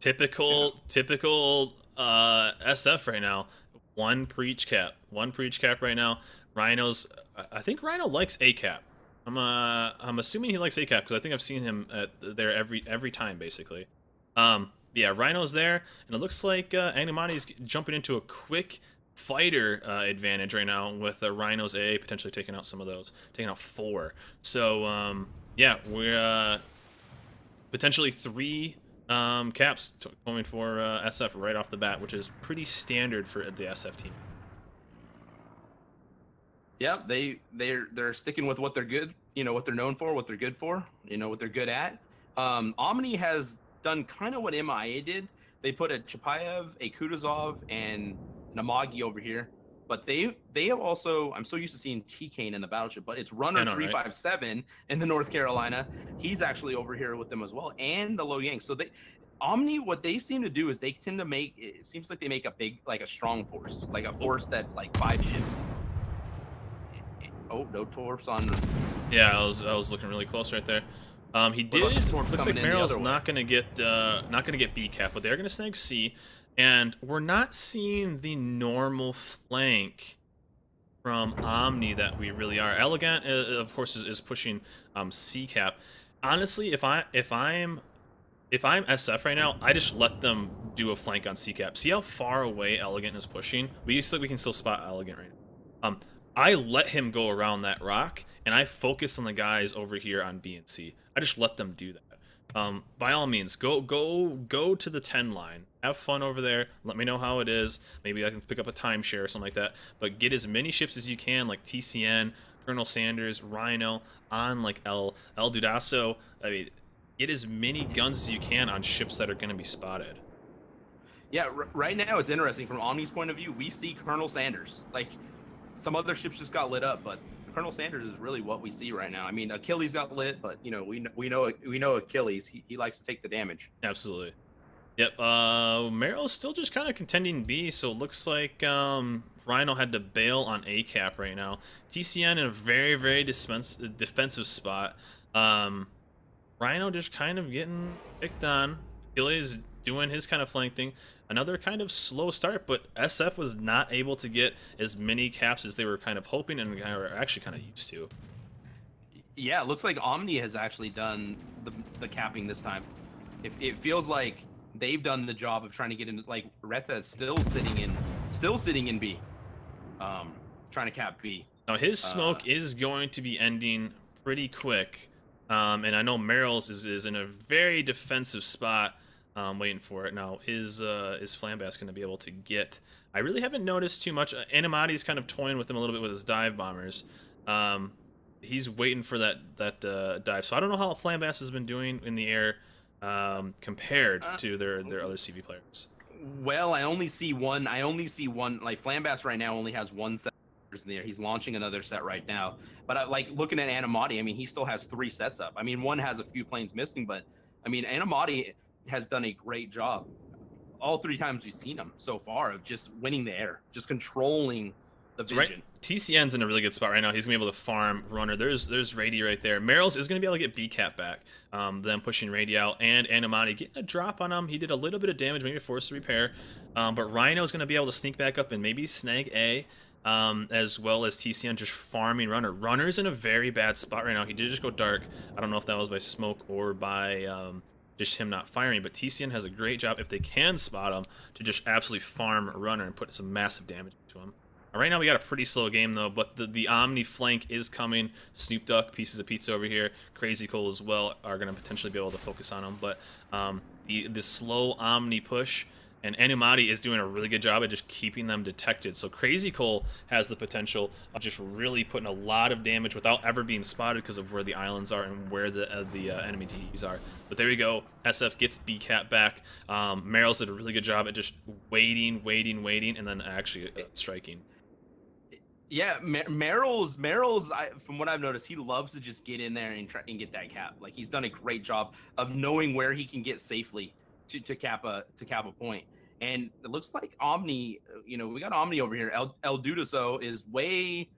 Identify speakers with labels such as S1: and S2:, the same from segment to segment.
S1: Typical SF right now. One preach cap right now. Rhino's. I think Rhino likes A cap. I'm assuming he likes A cap because I think I've seen him there every time basically. Yeah, Rhino's there, and it looks like Animati's jumping into a quick fighter advantage right now with Rhino's A potentially taking out some of those, taking out 4. So yeah, we're potentially 3 caps going for SF right off the bat, which is pretty standard for the SF team.
S2: Yeah, they're sticking with what they're good, what they're known for, what they're good for, what they're good at. Omni has done kind of what MIA did. They put a Chapayev, a Kutuzov, and an Amagi over here. But they have also, I'm so used to seeing T-Kane in the battleship, but it's Runner 357 in the North Carolina. He's actually over here with them as well, and the Lo Yang. So Omni, what they seem to do is they tend to make, it seems like they make a big, like a strong force, like a force that's like 5 ships. Oh, no torps on.
S1: Yeah, I was looking really close right there. He did. Looks like Meryl's not gonna get B cap, but they're gonna snag C, and we're not seeing the normal flank from Omni that we really are. Elegant, of course, is pushing C cap. Honestly, if I'm SF right now, I just let them do a flank on C cap. See how far away Elegant is pushing? We can still spot Elegant right now. I let him go around that rock, and I focus on the guys over here on B and C. I just let them do that. By all means, go to the 10 line. Have fun over there. Let me know how it is. Maybe I can pick up a timeshare or something like that. But get as many ships as you can, like TCN, Colonel Sanders, Rhino, on like El Dudaso. I mean, get as many guns as you can on ships that are going to be spotted.
S2: Yeah, right now it's interesting from Omni's point of view. We see Colonel Sanders. Like, some other ships just got lit up, but Colonel Sanders is really what we see right now. I mean, Achilles got lit, but we know Achilles. He likes to take the damage.
S1: Absolutely. Yep. Meryl's still just kind of contending B, so it looks like Rhino had to bail on A cap right now. TCN in a very defensive spot. Rhino just kind of getting picked on. Achilles doing his kind of flank thing. Another kind of slow start, but SF was not able to get as many caps as they were kind of hoping and were actually kind of used to.
S2: Yeah, it looks like Omni has actually done the capping this time. It feels like they've done the job of trying to get into, like, Reta is still sitting in B, trying to cap B.
S1: Now his smoke is going to be ending pretty quick, and I know Meryl's is in a very defensive spot. Waiting for it. Now, is Flambass going to be able to get... I really haven't noticed too much. Animati's kind of toying with him a little bit with his dive bombers. He's waiting for that dive. So I don't know how Flambass has been doing in the air compared to their other CV players.
S2: Well, I only see one. Like, Flambass right now only has 1 set in the air. He's launching another set right now. But like looking at Animati, I mean, he still has 3 sets up. I mean, one has a few planes missing, but I mean, Animati has done a great job all 3 times we've seen him so far of just winning the air, just controlling the vision.
S1: Right. TCN's in a really good spot right now. He's gonna be able to farm Runner. There's Rady right there. Meryl's is gonna be able to get B cap back. Them pushing Rady out and Animati getting a drop on him. He did a little bit of damage, maybe forced to repair. But Rhino's gonna be able to sneak back up and maybe snag A. As well as TCN just farming Runner. Runner's in a very bad spot right now. He did just go dark. I don't know if that was by smoke or by just him not firing, but TCN has a great job, if they can spot him, to just absolutely farm Runner and put some massive damage to him. Right now we got a pretty slow game though, but the Omni flank is coming. Snoop Duck, Pieces of Pizza over here, Crazy Cole as well are going to potentially be able to focus on him, but the slow Omni push, and Animati is doing a really good job at just keeping them detected. So Crazy Cole has the potential of just really putting a lot of damage without ever being spotted because of where the islands are and where the enemy TEs are. But there we go. SF gets B cap back. Meryl's did a really good job at just waiting, and then actually striking.
S2: Yeah, Meryl's from what I've noticed, he loves to just get in there and try and get that cap. Like, he's done a great job of knowing where he can get safely to cap a point. And it looks like Omni, we got Omni over here. El Dudaso is way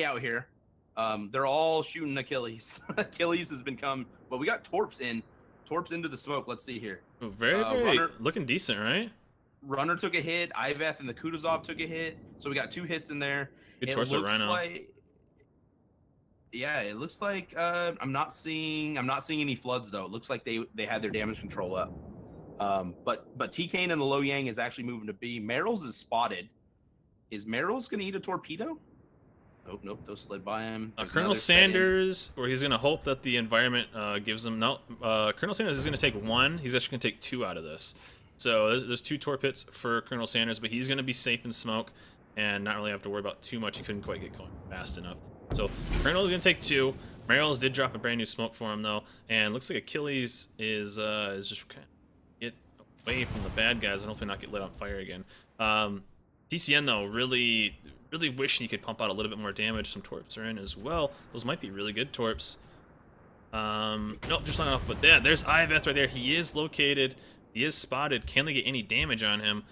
S2: out here. They're all shooting Achilles. Achilles has become, well, we got Torps into the smoke. Let's see here.
S1: Ooh, very, very
S2: Runner
S1: looking decent, right?
S2: Runner took a hit. Iveth and the Kutuzov took a hit. So we got 2 hits in there.
S1: Good
S2: It
S1: torps with
S2: looks
S1: Rhino.
S2: like Yeah, it looks like I'm not seeing any floods though. It looks like they had their damage control up. But T Kane and the Low Yang is actually moving to B. Merrill's is spotted. Is Merrill's gonna eat a torpedo? Nope, those slid by him. There's
S1: Colonel
S2: another set in.
S1: Sanders, or he's going to hope that the environment gives him... No, Colonel Sanders is going to take 1. He's actually going to take 2 out of this. So there's 2 torp hits for Colonel Sanders, but he's going to be safe in smoke and not really have to worry about too much. He couldn't quite get going fast enough. So Colonel's going to take 2. Merrill's did drop a brand new smoke for him, though. And looks like Achilles is just kind of get away from the bad guys and hopefully not get lit on fire again. TCN, though, really wishing he could pump out a little bit more damage. Some torps are in as well. Those might be really good torps. Nope, just not enough. But yeah, there's Iveth right there. He is located. He is spotted. Can they get any damage on him?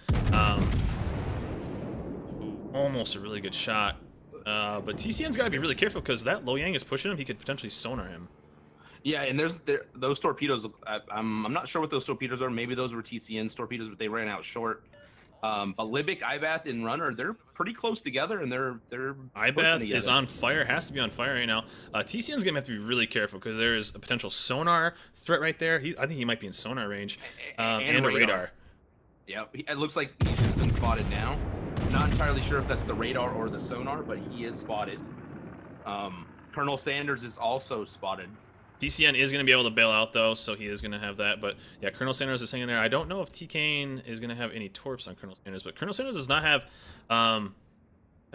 S1: Ooh, almost a really good shot. But TCN's got to be really careful because that Low Yang is pushing him. He could potentially sonar him.
S2: Yeah, and those torpedoes. I'm not sure what those torpedoes are. Maybe those were TCN's torpedoes, but they ran out short. But Libic, Ivath, and Runner, they're pretty close together, and they're
S1: Ivath is on fire, has to be on fire right now. TCN's gonna have to be really careful because there is a potential sonar threat right there. I think he might be in sonar range, and a radar.
S2: Yeah, it looks like he's just been spotted now. Not entirely sure if that's the radar or the sonar, but he is spotted. Colonel Sanders is also spotted.
S1: TCN is going to be able to bail out, though, so he is going to have that. But, yeah, Colonel Sanders is hanging there. I don't know if T. Kane is going to have any torps on Colonel Sanders, but Colonel Sanders does not have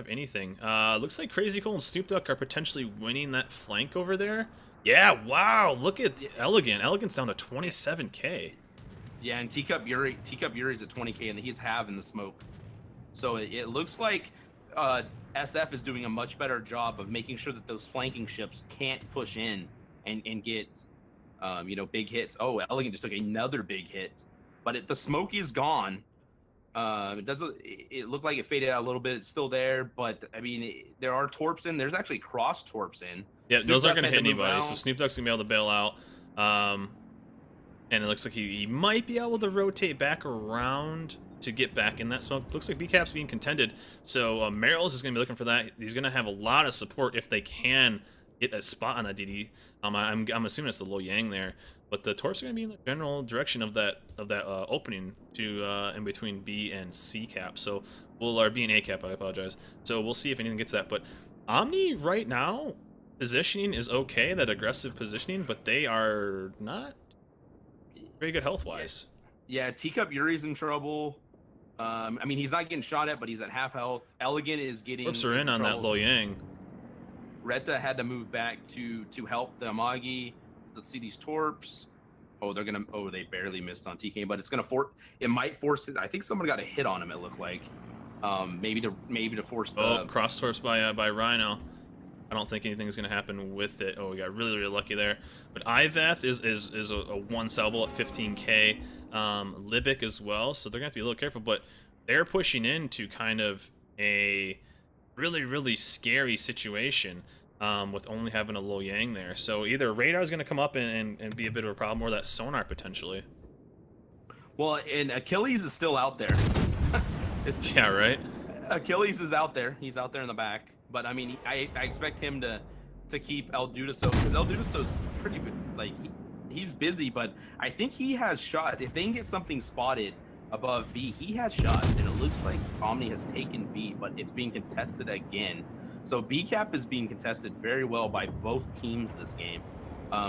S1: anything. Looks like Crazy Cole and Snoop Duck are potentially winning that flank over there. Yeah, wow, look at Elegant. Elegant's down to 27K.
S2: Yeah, and Teacup Yuri's at 20K, and he's having the smoke. So it looks like SF is doing a much better job of making sure that those flanking ships can't push in and get, big hits. Oh, Elegant just took another big hit, but the smoke is gone. It looked like it faded out a little bit. It's still there, but I mean, there are torps in. There's actually cross torps in.
S1: Yeah, those aren't going to hit anybody. So Snoop Duck's going to be able to bail out. And it looks like he might be able to rotate back around to get back in that smoke. Looks like BCAP's being contended. So Merrill's is going to be looking for that. He's going to have a lot of support if they can get that spot on that DD. I'm assuming it's the Low Yang there, but the torps are going to be in the general direction of that opening to in between B and C cap. So or B and A cap. I apologize. So we'll see if anything gets that. But Omni right now positioning is okay, that aggressive positioning, but they are not very good health wise.
S2: Yeah, Teacup Yuri's in trouble. I mean, he's not getting shot at, but he's at half health. Elegant is getting.
S1: Torps are in on that Low Yang.
S2: Retta had to move back to help the Amagi. Let's see these torps. Oh, they barely missed on TK, but it might force it. I think someone got a hit on him, it looked like. Maybe to force the
S1: cross torps by Rhino. I don't think anything's gonna happen with it. Oh, we got really lucky there. But Iveth is a one salvo at 15K. Libic as well, so they're gonna have to be a little careful, but they're pushing into kind of a really scary situation with only having a Low Yang there. So either radar is going to come up and be a bit of a problem, or that sonar potentially.
S2: Well, and Achilles is still out there.
S1: Yeah, right.
S2: Achilles is out there. He's out there in the back. But I mean, I expect him to keep El Dudaso, because El Dudaso's pretty good. Like he's busy, but I think he has shot. If they can get something spotted above B, he has shots, and it looks like Omni has taken B, but it's being contested again. So B cap is being contested very well by both teams this game.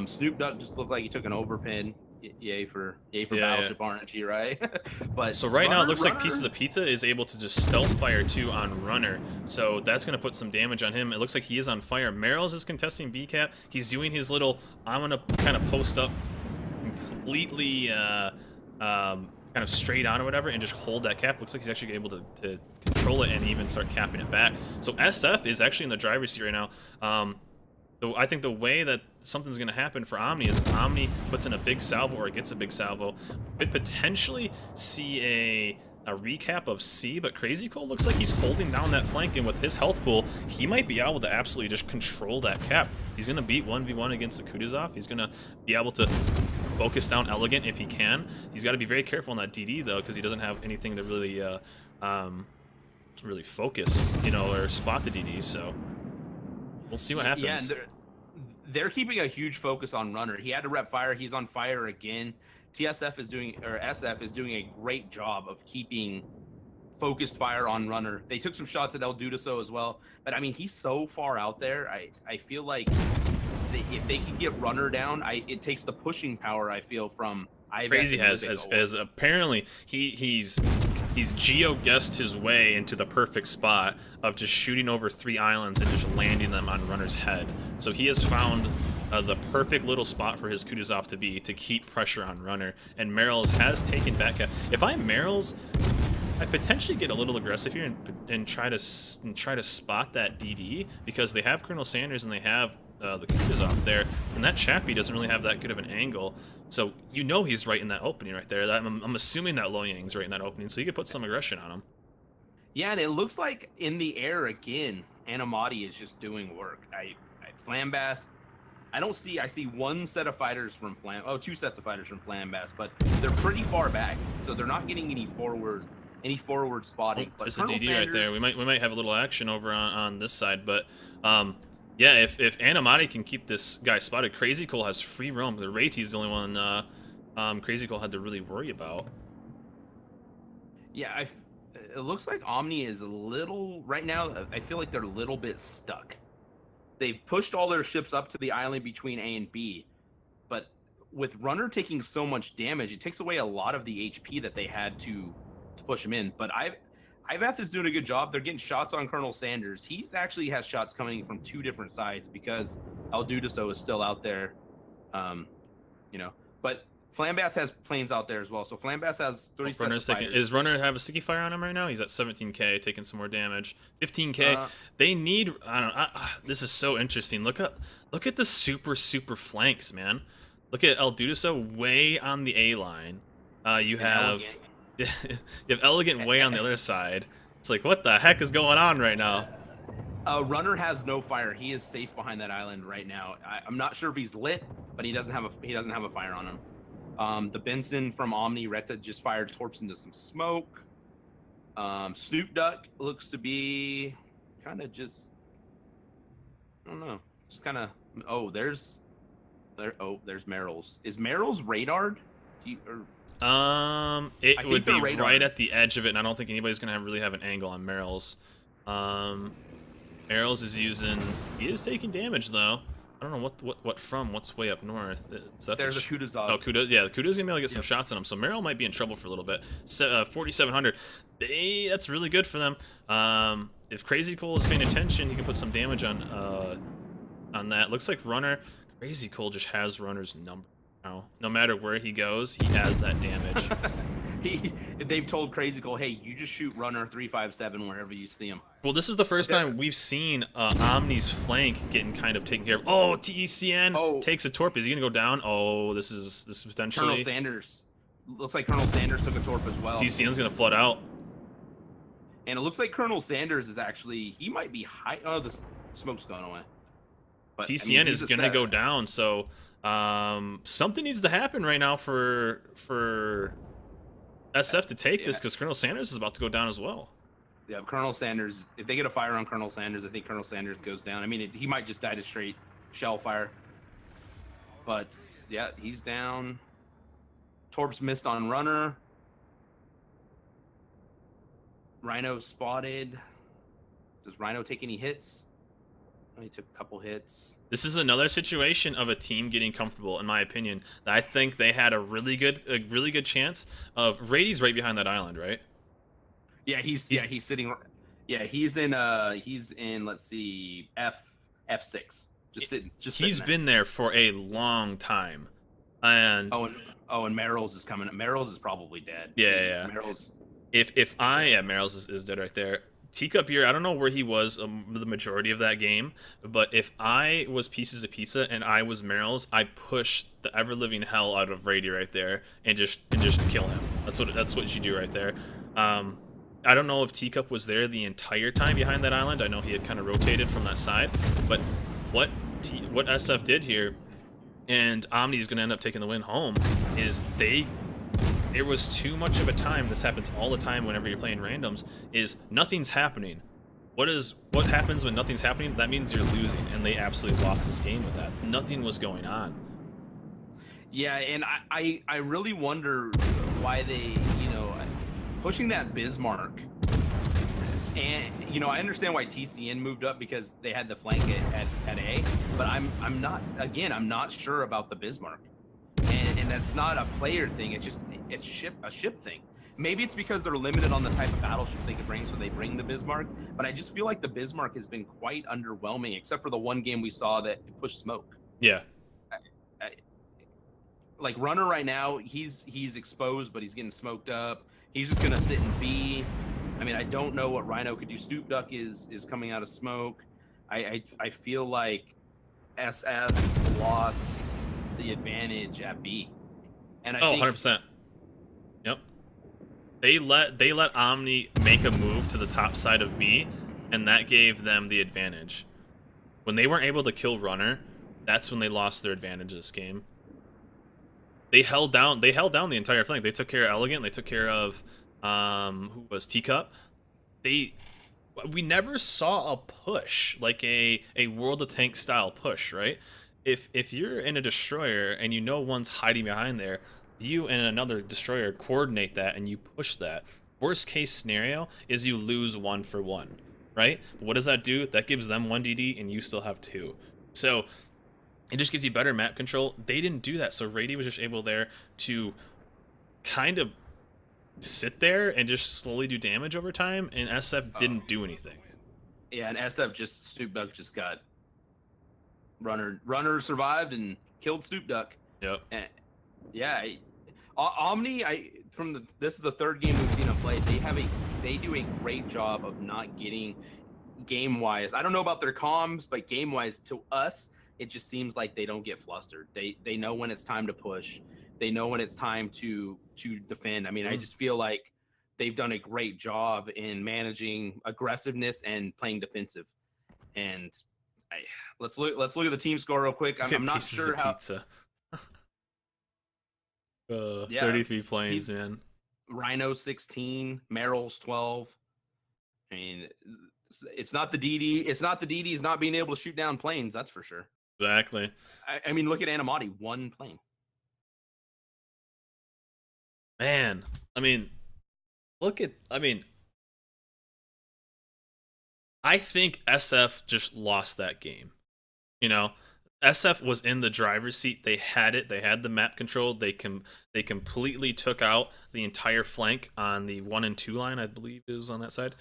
S2: Snoop Duck just looked like he took an overpin. Yay for Battleship RNG, right? But
S1: so right now it looks like Pieces of Pizza is able to just stealth fire too on Runner, so that's going to put some damage on him. It looks like he is on fire. Merrill's is contesting B cap. He's doing his little, I'm going to kind of post up completely kind of straight on or whatever and just hold that cap. Looks like he's actually able to control it and even start capping it back. So SF is actually in the driver's seat right now. So I think the way that something's going to happen for Omni is if Omni puts in a big salvo or gets a big salvo, could potentially see a recap of C, but Crazy Cole looks like he's holding down that flank, and with his health pool, he might be able to absolutely just control that cap. He's going to beat 1v1 against the Kutuzov. He's going to be able to focus down Elegant if he can. He's got to be very careful on that DD, though, because he doesn't have anything to really focus, you know, or spot the DD, so we'll see what happens.
S2: Yeah, and they're keeping a huge focus on Runner. He had to rep fire. He's on fire again. SF is doing a great job of keeping focused fire on Runner. They took some shots at El Dudaso as well, but I mean, he's so far out there. I feel like if they can get Runner down, it takes the pushing power, I feel, from
S1: Crazy has as apparently he's geo-guessed his way into the perfect spot of just shooting over 3 islands and just landing them on Runner's head. So he has found the perfect little spot for his Kutuzov to keep pressure on Runner. And Merrills has taken back. If I'm Merrills, I potentially get a little aggressive here and try to spot that DD, because they have Colonel Sanders and they have the Kutuzov there, and that Chappie doesn't really have that good of an angle. So you know he's right in that opening right there. I'm assuming that Lo Yang's right in that opening, so you could put some aggression on him.
S2: Yeah, and it looks like in the air again, Animati is just doing work. Flambass, I see one set of fighters from two sets of fighters from Flambass, but they're pretty far back, so they're not getting any forward spotting.
S1: But there's a DD right there. We might have a little action over on this side, but yeah, if Animati can keep this guy spotted, Crazy Cole has free roam. The Rayti's the only one Crazy Cole had to really worry about.
S2: Yeah, it looks like Omni is a little right now. I feel like they're a little bit stuck. They've pushed all their ships up to the island between A and B, but with Runner taking so much damage, it takes away a lot of the HP that they had to push him in. But Ivath is doing a good job. They're getting shots on Colonel Sanders. He actually has shots coming from 2 different sides because El Dudaso is still out there, you know. But Flambass has planes out there as well. So Flambass has 30 sets of fighters.
S1: Is Runner have a sticky fire on him right now? He's at 17k, taking some more damage. 15k. They need. I don't know. This is so interesting. Look at the super flanks, man. Look at El Dudaso way on the A line. You have Elegant way on the other side. It's like, what the heck is going on right now?
S2: Runner has no fire. He is safe behind that island right now. I'm not sure if he's lit, but he doesn't have a fire on him. The Benson from Omni Recta just fired torps into some smoke. Snoop Duck looks to be kind of just, I don't know, just kind of. There's Merrills. Is Merrills radared?
S1: It would be right at the edge of it, and I don't think anybody's gonna really have an angle on Merrills. Merrills is using. He is taking damage though. I don't know what's way up north. Is that
S2: there's a Kutuzov.
S1: Oh, Kuda, yeah, Kuda's gonna be able to get some shots on him. So Merrill might be in trouble for a little bit. 4,700. That's really good for them. If Crazy Cole is paying attention, he can put some damage on that. Looks like Runner. Crazy Cole just has Runner's number now. No matter where he goes, he has that damage.
S2: They've told Crazy Cole, hey, you just shoot Runner 357 wherever you see him.
S1: Well, this is the first time we've seen Omni's flank getting kind of taken care of. Oh, TECN takes a torp. Is he gonna go down? Oh, this is potentially.
S2: Colonel Sanders. Looks like Colonel Sanders took a torp as well.
S1: TCN's gonna flood out.
S2: And it looks like Colonel Sanders is actually, he might be high. Oh, the smoke's going away.
S1: But TCN is gonna go down. So something needs to happen right now for SF to take this, because Colonel Sanders is about to go down as well.
S2: Yeah, Colonel Sanders, if they get a fire on Colonel Sanders, I think Colonel Sanders goes down. I mean, he might just die to straight shell fire. But, yeah, he's down. Torps missed on Runner. Rhino spotted. Does Rhino take any hits? Oh, he took a couple hits.
S1: This is another situation of a team getting comfortable, in my opinion. I think they had a really good chance of. Rady's right behind that island, right?
S2: Yeah, he's sitting. Yeah, he's in. Let's see, F6.
S1: He's been there for a long time, and
S2: and Merrills is coming. Merrills is probably dead.
S1: Yeah.
S2: Merrills.
S1: Merrills is dead right there. Teacup here, I don't know where he was the majority of that game, but if I was Pieces of Pizza and I was Merrills, I'd push the ever living hell out of Rady right there and just kill him. That's what you do right there. Um, I don't know if Teacup was there the entire time behind that island. I know he had kind of rotated from that side, but what what SF did here, and Omni is going to end up taking the win home, is there was too much of a time. This happens all the time whenever you're playing randoms. Is nothing's happening. What happens when nothing's happening? That means you're losing, and they absolutely lost this game with that. Nothing was going on.
S2: Yeah, and I really wonder why they, pushing that Bismarck. And I understand why TCN moved up because they had the flank at A, but I'm not sure about the Bismarck. And that's not a player thing, it's a ship thing. Maybe it's because they're limited on the type of battleships they can bring, so they bring the Bismarck. But I just feel like the Bismarck has been quite underwhelming, except for the one game we saw that pushed smoke.
S1: Yeah.
S2: I, like Runner right now, he's exposed, but he's getting smoked up. He's just gonna sit and B. I mean, I don't know what Rhino could do. Stoop Duck is coming out of smoke. I feel like SF lost the advantage at B. And I think
S1: 100%. Yep. They let Omni make a move to the top side of B, and that gave them the advantage. When they weren't able to kill Runner, that's when they lost their advantage this game. They held down the entire flank. They took care of Elegant, they took care of who was Teacup. We never saw a push, like a World of Tanks style push, right? If you're in a destroyer and you know one's hiding behind there, you and another destroyer coordinate that and you push that. Worst case scenario is you lose 1-for-1, right? But what does that do? That gives them 1 DD and you still have 2. So it just gives you better map control. They didn't do that, so Rady was just able there to kind of sit there and just slowly do damage over time, and SF didn't do anything.
S2: Yeah, and SF Stoop Duck just got Runner survived and killed Stoop Duck.
S1: Yep.
S2: And yeah, Omni. This is the third game we've seen them play. They do a great job of not getting game wise. I don't know about their comms, but game wise to us, it just seems like they don't get flustered. They know when it's time to push. They know when it's time to defend. I mean, I just feel like they've done a great job in managing aggressiveness and playing defensive. And let's look at the team score real quick. I'm not sure how.
S1: Pizza. 33 planes, man.
S2: Rhino 16, Merrill's 12. I mean, it's not the DD. It's not the DDs not being able to shoot down planes. That's for sure.
S1: Exactly.
S2: I mean, look at Animati, 1 plane.
S1: Man, I mean, I think SF just lost that game. SF was in the driver's seat. They had it. They had the map control. They completely took out the entire flank on the 1 and 2 line, I believe it was on that side.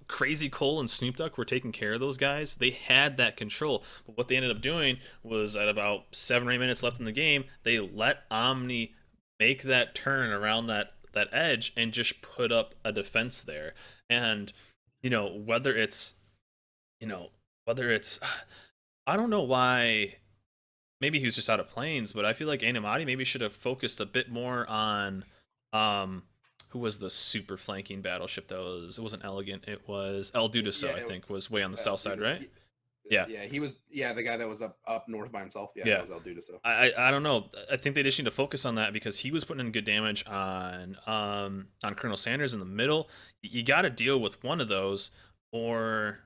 S1: Crazy Cole and Snoop Duck were taking care of those guys. They had that control. But what they ended up doing was at about 7 or 8 minutes left in the game, they let Omni make that turn around that edge and just put up a defense there. And whether it's I don't know why. Maybe he was just out of planes, but I feel like Animati maybe should have focused a bit more on who was the super flanking battleship that was. It wasn't Elegant. It was El Dudaso, I think, was way on the south side, right? Yeah.
S3: Yeah, he was. Yeah, the guy that was up north by himself. Yeah,
S1: yeah.
S3: That was El Dudaso.
S1: I don't know. I think they just need to focus on that because he was putting in good damage on Colonel Sanders in the middle. You got to deal with one of those, or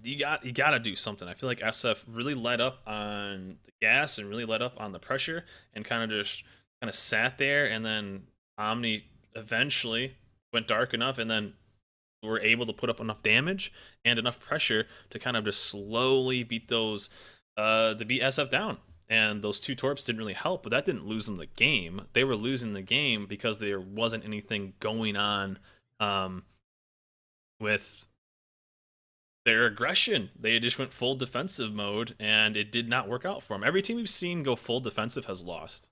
S1: you got to do something. I feel like SF really let up on the gas and really let up on the pressure and kind of sat there, and then Omni eventually went dark enough and then were able to put up enough damage and enough pressure to kind of just slowly beat those to beat SF down. And those 2 torps didn't really help, but that didn't lose them the game. They were losing the game because there wasn't anything going on with their aggression. They just went full defensive mode, and it did not work out for them. Every team we've seen go full defensive has lost.